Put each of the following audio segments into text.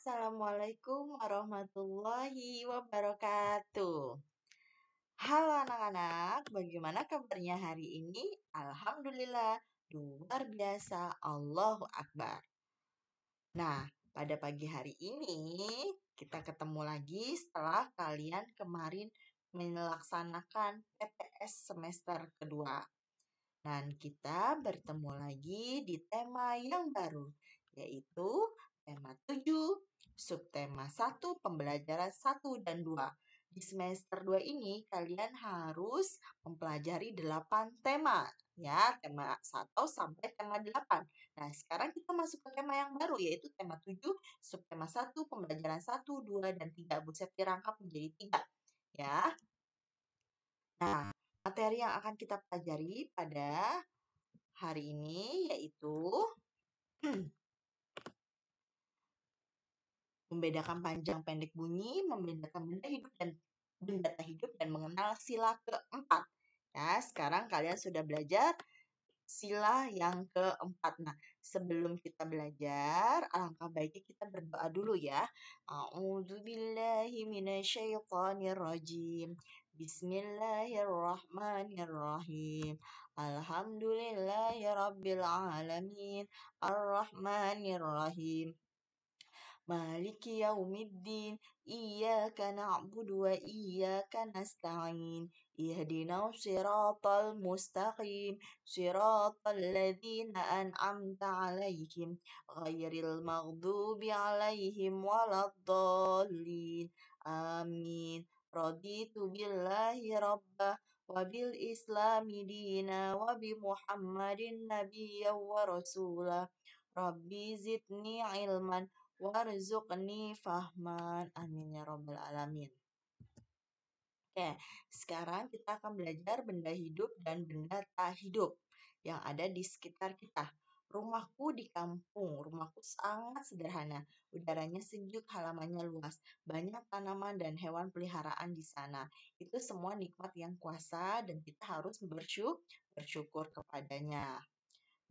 Assalamualaikum warahmatullahi wabarakatuh. Halo anak-anak, bagaimana kabarnya hari ini? Alhamdulillah, luar biasa, Allahu Akbar. Nah, pada pagi hari ini kita ketemu lagi setelah kalian kemarin melaksanakan PTS semester kedua. Dan kita bertemu lagi di tema yang baru, yaitu tema 7, subtema 1, pembelajaran 1 dan 2. Di semester 2 ini kalian harus mempelajari 8 tema, ya, tema 1 sampai tema 8. Nah, sekarang kita masuk ke tema yang baru, yaitu tema 7, subtema 1, pembelajaran 1, 2, dan 3. Buset dirangkap menjadi 3, ya. Nah, materi yang akan kita pelajari pada hari ini yaitu membedakan panjang pendek bunyi, membedakan benda tak hidup dan mengenal sila keempat. Ya, sekarang kalian sudah belajar sila yang keempat. Nah, sebelum kita belajar, alangkah baiknya kita berdoa dulu ya. A'udzubillahi minasyaitonirrajim. Bismillahirrahmanirrahim. Alhamdulillahirabbil alamin. Arrahmanirrahim. Maliki yaumiddin. Iyyaka na'budu wa iyyaka nasta'in. Ihdinas siratal mustaqim. Siratal ladzina an'amta 'alaihim ghairil maghdubi 'alaihim waladdallin. Amin. Raditu billahi rabbah wa bil islami dina wa bi Muhammadin nabiyya wa rasulah. Rabbi zidni ilman warzuqni fahman. Amin ya rabbal alamin. Oke, sekarang kita akan belajar benda hidup dan benda tak hidup yang ada di sekitar kita. Rumahku di kampung, rumahku sangat sederhana. Udaranya sejuk, halamannya luas. Banyak tanaman dan hewan peliharaan di sana. Itu semua nikmat yang kuasa dan kita harus bersyukur kepadanya.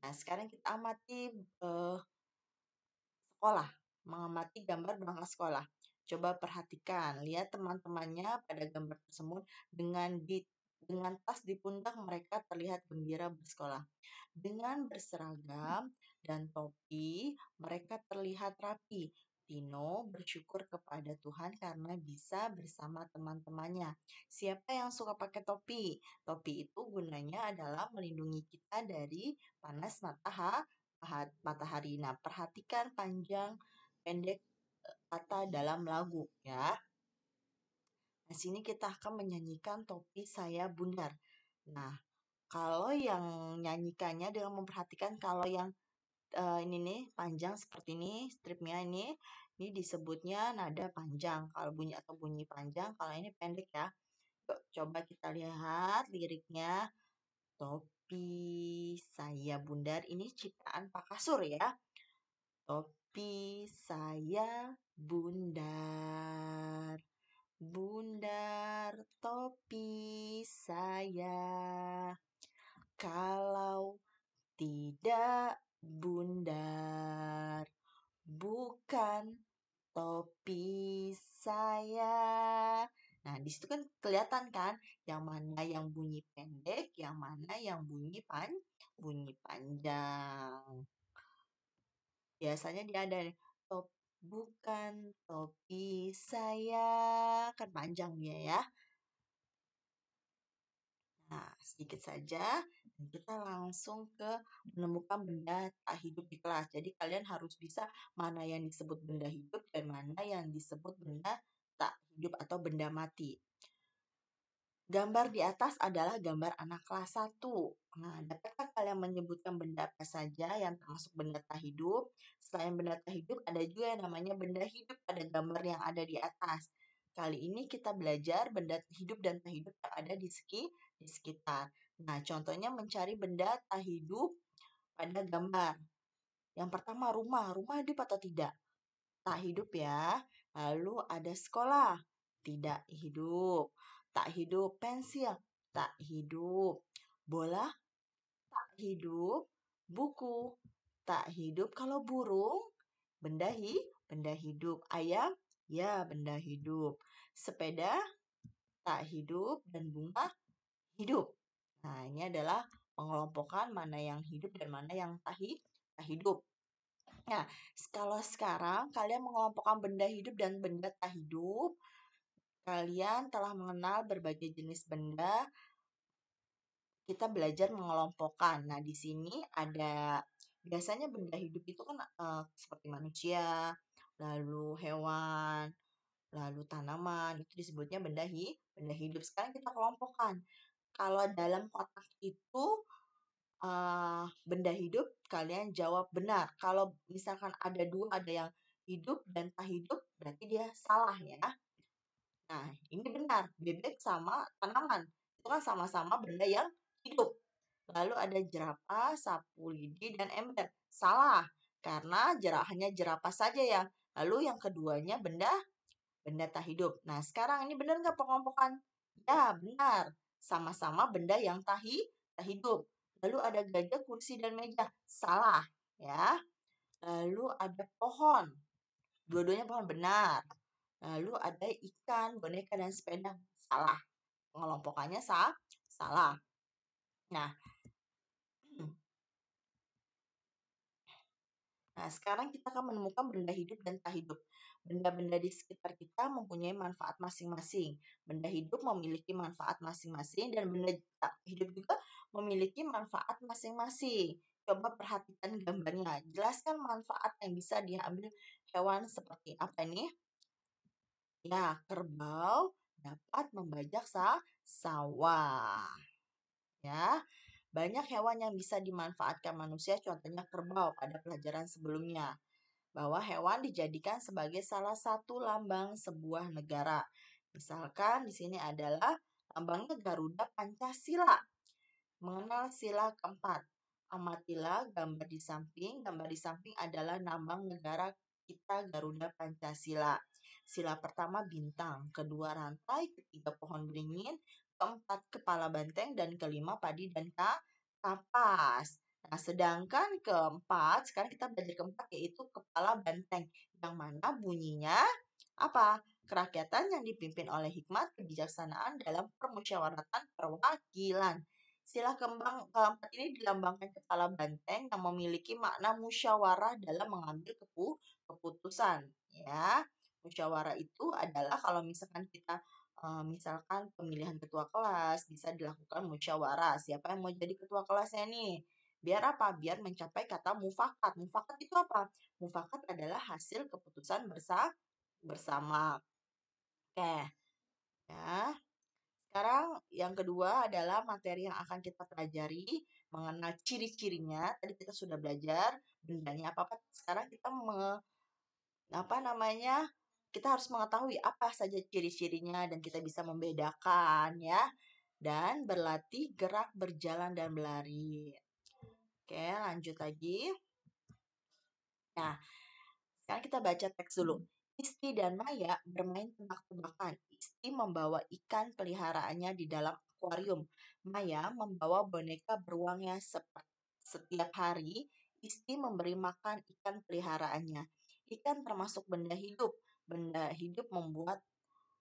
Nah, sekarang kita amati sekolah, mengamati gambar berangkat sekolah. Coba perhatikan, lihat teman-temannya pada gambar tersebut dengan tas di pundak mereka terlihat gembira bersekolah. Dengan berseragam dan topi, mereka terlihat rapi. Tino bersyukur kepada Tuhan karena bisa bersama teman-temannya. Siapa yang suka pakai topi? Topi itu gunanya adalah melindungi kita dari panas matahari. Nah, perhatikan panjang pendek kata dalam lagu ya. Di sini kita akan menyanyikan Topi Saya Bundar. Nah, kalau yang nyanyikannya dengan memperhatikan kalau yang ini nih panjang seperti ini, stripnya ini disebutnya nada panjang. Kalau bunyi panjang, kalau ini pendek ya. Coba kita lihat liriknya. Topi saya bundar, ini ciptaan Pak Kasur ya. Topi saya bundar, bundar topi saya. Kalau tidak bundar, bukan topi saya. Nah, di situ kan kelihatan kan yang mana yang bunyi pendek, yang mana yang bunyi panjang. Biasanya dia ada bukan topi saya, kan panjang dia ya. Nah, sedikit saja dan kita langsung ke menemukan benda tak hidup di kelas. Jadi kalian harus bisa mana yang disebut benda hidup dan mana yang disebut benda tak hidup atau benda mati. Gambar di atas adalah gambar anak kelas 1. Nah, dapatkah kalian menyebutkan benda apa saja yang termasuk benda tak hidup? Selain benda tak hidup, ada juga yang namanya benda hidup pada gambar yang ada di atas. Kali ini kita belajar benda hidup dan tak hidup yang ada di sekitar. Nah, contohnya mencari benda tak hidup pada gambar. Yang pertama rumah. Rumah hidup atau tidak? Tak hidup ya. Lalu ada sekolah. Tidak hidup. Tak hidup pensil. Tak hidup. Bola. Tak hidup. Buku. Tak hidup. Kalau burung benda hidup. Ayam, ya benda hidup. Sepeda, tak hidup. Dan bunga, hidup. Nah, ini adalah pengelompokan mana yang hidup dan mana yang tak hidup. Nah, kalau sekarang kalian mengelompokkan benda hidup dan benda tak hidup, kalian telah mengenal berbagai jenis benda. Kita belajar mengelompokkan. Nah, di sini ada biasanya benda hidup itu kan seperti manusia, lalu hewan, lalu tanaman, itu disebutnya benda hidup. Sekarang kita kelompokkan. Kalau dalam kotak itu benda hidup, kalian jawab benar. Kalau misalkan ada dua, ada yang hidup dan tak hidup, berarti dia salah ya. Nah, ini benar. Bebek sama tanaman. Itu kan sama-sama benda yang hidup. Lalu ada jerapah, sapu lidi, dan ember. Salah, karena hanya jerapah saja yang. Lalu yang keduanya benda tak hidup. Nah, sekarang ini benar nggak pengelompokan? Ya, benar. Sama-sama benda yang tak hidup. Lalu ada gajah, kursi, dan meja. Salah, ya. Lalu ada pohon. Dua-duanya pohon, benar. Lalu ada ikan, boneka, dan sepeda. Salah. Pengelompokannya salah. Nah, sekarang kita akan menemukan benda hidup dan tak hidup. Benda-benda di sekitar kita mempunyai manfaat masing-masing. Benda hidup memiliki manfaat masing-masing dan benda tak hidup juga memiliki manfaat masing-masing. Coba perhatikan gambarnya. Jelaskan manfaat yang bisa diambil hewan seperti apa ini? Ya, kerbau dapat membajak sawah. Ya, banyak hewan yang bisa dimanfaatkan manusia, contohnya kerbau pada pelajaran sebelumnya. Bahwa hewan dijadikan sebagai salah satu lambang sebuah negara. Misalkan di sini adalah lambangnya Garuda Pancasila. Mengenal sila keempat. Amatilah gambar di samping. Gambar di samping adalah lambang negara kita Garuda Pancasila. Sila pertama bintang, kedua rantai, ketiga pohon beringin, keempat kepala banteng, dan kelima padi dan kapas. Nah, sedangkan keempat, sekarang kita belajar keempat yaitu kepala banteng. Yang mana bunyinya apa? Kerakyatan yang dipimpin oleh hikmat kebijaksanaan dalam permusyawaratan perwakilan. Sila keempat ini dilambangkan kepala banteng yang memiliki makna musyawarah dalam mengambil keputusan. Ya, musyawarah itu adalah kalau misalkan kita misalkan pemilihan ketua kelas bisa dilakukan musyawarah. Siapa yang mau jadi ketua kelasnya nih? Biar apa? Biar mencapai kata mufakat. Mufakat itu apa? Mufakat adalah hasil keputusan bersama. Oke, ya. Sekarang yang kedua adalah materi yang akan kita pelajari mengenal ciri-cirinya. Tadi kita sudah belajar bendanya apa-apa. Sekarang kita kita harus mengetahui apa saja ciri-cirinya dan kita bisa membedakan ya. Dan berlatih gerak, berjalan, dan berlari. Oke, lanjut lagi. Nah, sekarang kita baca teks dulu. Isti dan Maya bermain tebak-tebakan. Isti membawa ikan peliharaannya di dalam akuarium. Maya membawa boneka beruangnya setiap hari. Isti memberi makan ikan peliharaannya. Ikan termasuk benda hidup. Benda hidup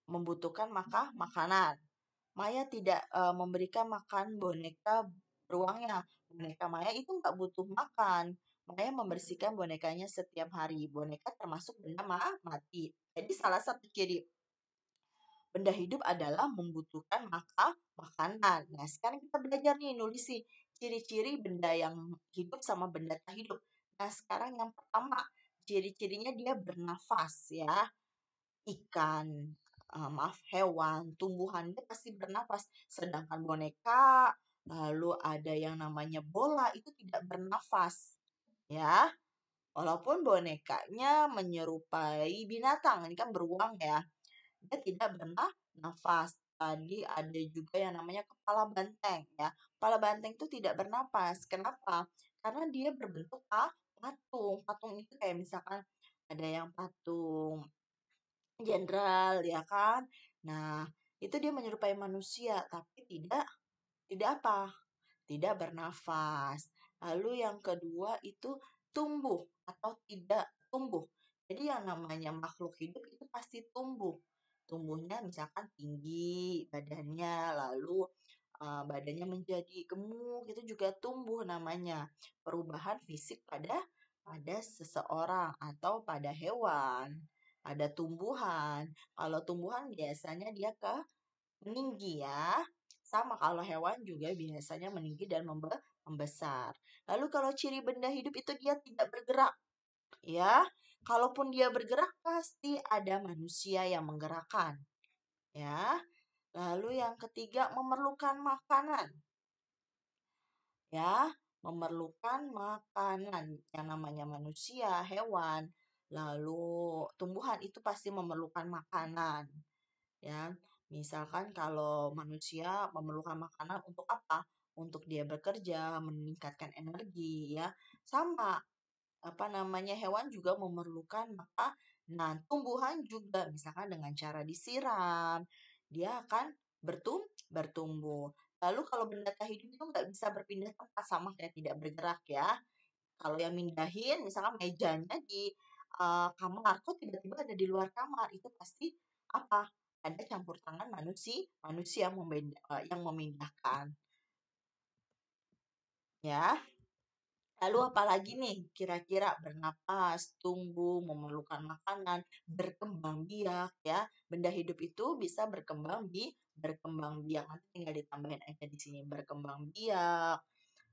membutuhkan makanan. Maya tidak memberikan makan boneka beruangnya. Boneka Maya itu nggak butuh makan. Maya membersihkan bonekanya setiap hari. Boneka termasuk benda mati. Jadi salah satu ciri benda hidup adalah membutuhkan makanan. Nah, sekarang kita belajar nih nulis sih ciri-ciri benda yang hidup sama benda tak hidup. Nah, sekarang yang pertama, ciri-cirinya dia bernafas ya. Ikan, hewan, tumbuhan dia pasti bernafas. Sedangkan boneka, lalu ada yang namanya bola itu tidak bernafas. Ya, walaupun bonekanya menyerupai binatang, ini kan beruang ya. Dia tidak bernafas. Tadi ada juga yang namanya kepala banteng ya. Kepala banteng itu tidak bernafas. Kenapa? Karena dia berbentuk patung. Patung itu kayak misalkan ada yang patung jenderal ya kan. Nah, itu dia menyerupai manusia tapi tidak apa? Tidak bernafas. Lalu yang kedua itu tumbuh atau tidak tumbuh. Jadi yang namanya makhluk hidup itu pasti tumbuh. Tumbuhnya misalkan tinggi badannya, lalu badannya menjadi gemuk, itu juga tumbuh namanya. Perubahan fisik pada seseorang atau pada hewan, pada tumbuhan. Kalau tumbuhan biasanya dia meninggi ya. Sama kalau hewan juga biasanya meninggi dan membesar. Lalu kalau ciri benda hidup itu dia tidak bergerak, ya. Kalaupun dia bergerak pasti ada manusia yang menggerakkan, ya. Lalu yang ketiga memerlukan makanan, ya. Memerlukan makanan. Yang namanya manusia, hewan, lalu tumbuhan itu pasti memerlukan makanan, ya. Misalkan kalau manusia memerlukan makanan untuk apa? Untuk dia bekerja, meningkatkan energi, ya. Sama, apa namanya, hewan juga memerlukan makanan. Tumbuhan juga, misalkan dengan cara disiram, dia akan bertumbuh. Lalu kalau benda tak hidup itu nggak bisa berpindah tempat, sama kayak tidak bergerak ya. Kalau yang mindahin, misalkan mejanya di kamar, kok tiba-tiba ada di luar kamar, itu pasti apa? Ada campur tangan manusia yang memindahkan, ya. Lalu apalagi nih kira-kira bernapas, tumbuh, memerlukan makanan, berkembang biak ya. Benda hidup itu bisa berkembang biak. Nanti tinggal ditambahin aja di sini berkembang biak.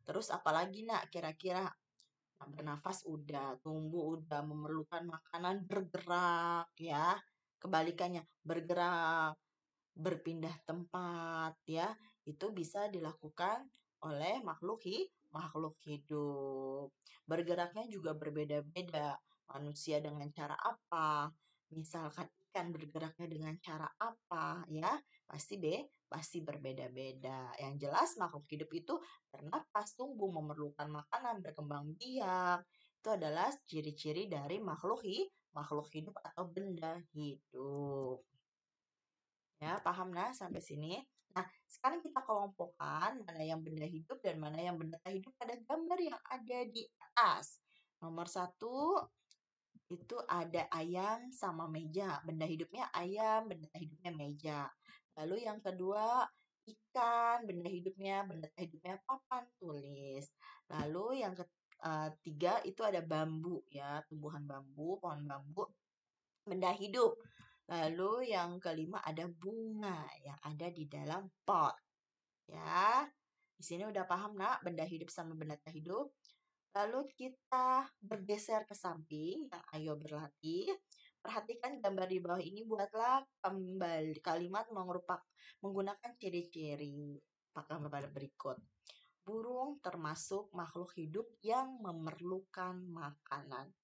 Terus apalagi nak kira-kira. Nah, bernafas udah, tumbuh udah, memerlukan makanan, bergerak ya. Kebalikannya, bergerak, berpindah tempat ya, itu bisa dilakukan oleh makhluk hidup. Bergeraknya juga berbeda-beda. Manusia dengan cara apa? Misalkan ikan bergeraknya dengan cara apa ya? Pasti berbeda-beda. Yang jelas makhluk hidup itu bernapas, tumbuh, memerlukan makanan, berkembang biak. Itu adalah ciri-ciri dari makhluk hidup atau benda hidup. Ya, paham nah sampai sini? Nah, sekarang kita kelompokkan mana yang benda hidup dan mana yang benda tak hidup pada gambar yang ada di atas. Nomor 1 itu ada ayam sama meja. Benda hidupnya ayam, benda tak hidupnya meja. Lalu yang kedua ikan, benda tak hidupnya papan tulis. Lalu yang ketiga itu ada bambu ya, tumbuhan bambu, pohon bambu, benda hidup. Lalu yang kelima ada bunga yang ada di dalam pot. Ya, di sini udah paham nak benda hidup sama benda tak hidup. Lalu kita bergeser ke samping, yang ayo berlatih. Perhatikan gambar di bawah ini, buatlah kembali kalimat menggunakan ciri-ciri pada berikut. Burung termasuk makhluk hidup yang memerlukan makanan.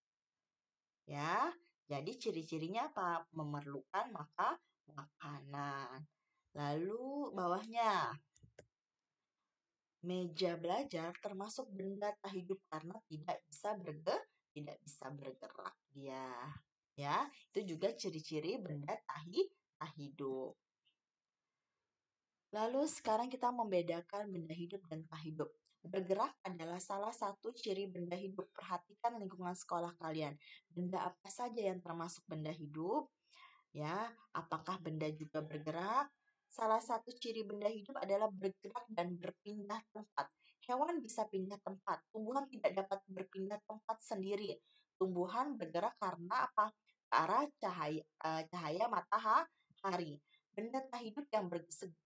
Ya, jadi ciri-cirinya apa? Memerlukan makanan. Lalu bawahnya, meja belajar termasuk benda tak hidup karena tidak bisa bergerak dia. Ya, itu juga ciri-ciri benda tak hidup. Lalu sekarang kita membedakan benda hidup dan tak hidup. Bergerak adalah salah satu ciri benda hidup. Perhatikan lingkungan sekolah kalian. Benda apa saja yang termasuk benda hidup? Ya, apakah benda juga bergerak? Salah satu ciri benda hidup adalah bergerak dan berpindah tempat. Hewan bisa pindah tempat. Tumbuhan tidak dapat berpindah tempat sendiri. Tumbuhan bergerak karena apa? Ke arah cahaya matahari. Benda tak hidup yang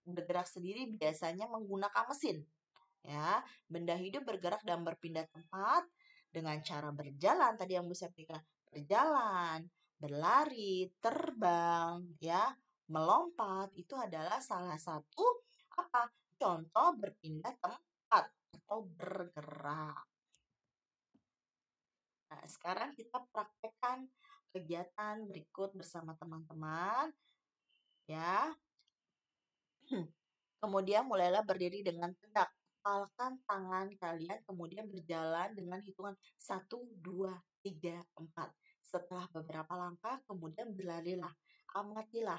bergerak sendiri biasanya menggunakan mesin. Ya, benda hidup bergerak dan berpindah tempat dengan cara berjalan. Tadi yang Bu Septika, berjalan, berlari, terbang, ya, melompat itu adalah salah satu apa? Contoh berpindah tempat atau bergerak. Nah, sekarang kita praktekkan kegiatan berikut bersama teman-teman, ya. Kemudian mulailah berdiri dengan tegak. Kepalkan tangan kalian, kemudian berjalan dengan hitungan 1, 2, 3, 4. Setelah beberapa langkah, kemudian berlarilah. Amatilah.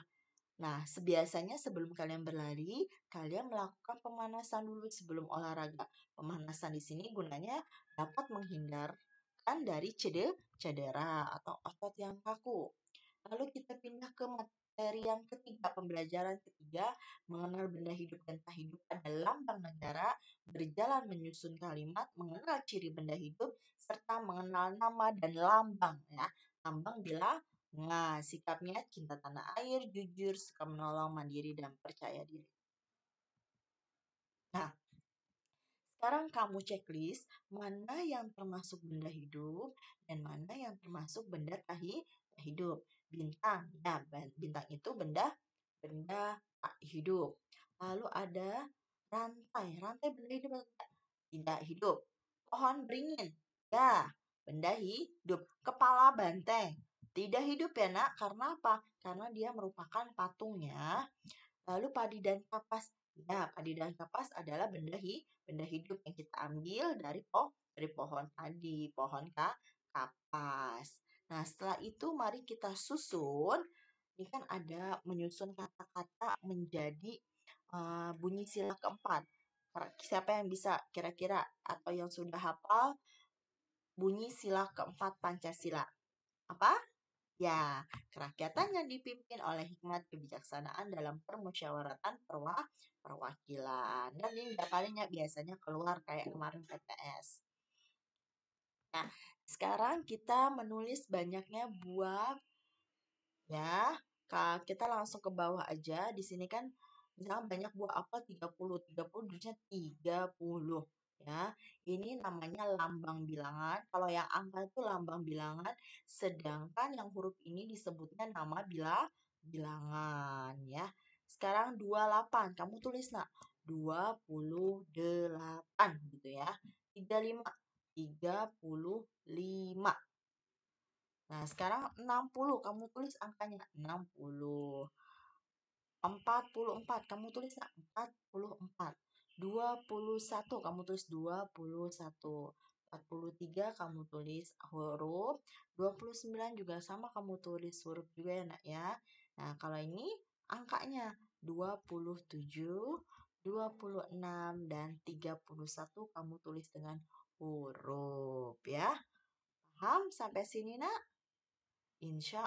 Nah, sebiasanya sebelum kalian berlari, kalian melakukan pemanasan dulu sebelum olahraga. Pemanasan di sini gunanya dapat menghindarkan dari cedera atau otot yang kaku. Lalu kita pindah ke materi yang ketiga, pembelajaran ketiga, mengenal benda hidup dan tak hidup pada lambang negara, berjalan menyusun kalimat, mengenal ciri benda hidup, serta mengenal nama dan lambang. Ya. Lambang bila sikapnya cinta tanah air, jujur, suka menolong, mandiri, dan percaya diri. Nah, sekarang kamu checklist mana yang termasuk benda hidup dan mana yang termasuk benda tak hidup. Bintang, ya bintang itu benda tak hidup. Lalu ada rantai, rantai benda hidup atau tidak? Tidak hidup. Pohon beringin, ya benda hidup. Kepala banteng, tidak hidup ya nak, karena apa? Karena dia merupakan patungnya. Lalu padi dan kapas. Ya, padi dan kapas adalah benda hidup yang kita ambil dari pohon padi, pohon kapas. Nah, setelah itu mari kita susun. Ini kan ada menyusun kata-kata menjadi bunyi sila keempat. Siapa yang bisa kira-kira atau yang sudah hafal bunyi sila keempat Pancasila? Apa? Ya, kerakyatan yang dipimpin oleh hikmat kebijaksanaan dalam permusyawaratan perwakilan. Dan ini daftarnya biasanya keluar kayak kemarin PTS. Nah, sekarang kita menulis banyaknya buah, ya. Kita langsung ke bawah aja. Di sini kan misalnya banyak buah apel 30 tulisnya 30. Ya, ini namanya lambang bilangan. Kalau yang angka itu lambang bilangan, sedangkan yang huruf ini disebutnya nama bilangan ya. Sekarang 28, kamu tulis nak 28 gitu ya. 35, 35. Nah, sekarang 60, kamu tulis angkanya 60. 44, kamu tulis 44. 21, kamu tulis 21. 43, kamu tulis huruf. 29 juga sama, kamu tulis huruf juga ya nak ya. Nah, kalau ini angkanya 27, 26, dan 31 kamu tulis dengan huruf ya. Paham sampai sini nak? Insya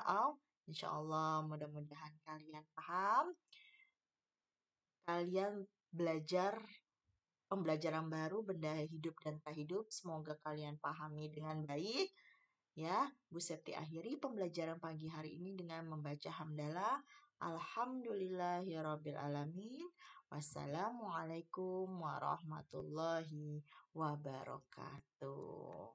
Allah mudah-mudahan kalian paham. Kalian belajar pembelajaran baru benda hidup dan tak hidup. Semoga kalian pahami dengan baik. Ya, Bu Septi akhiri pembelajaran pagi hari ini dengan membaca hamdalah. Alhamdulillahirrabbilalamin. Wassalamualaikum warahmatullahi wabarakatuh.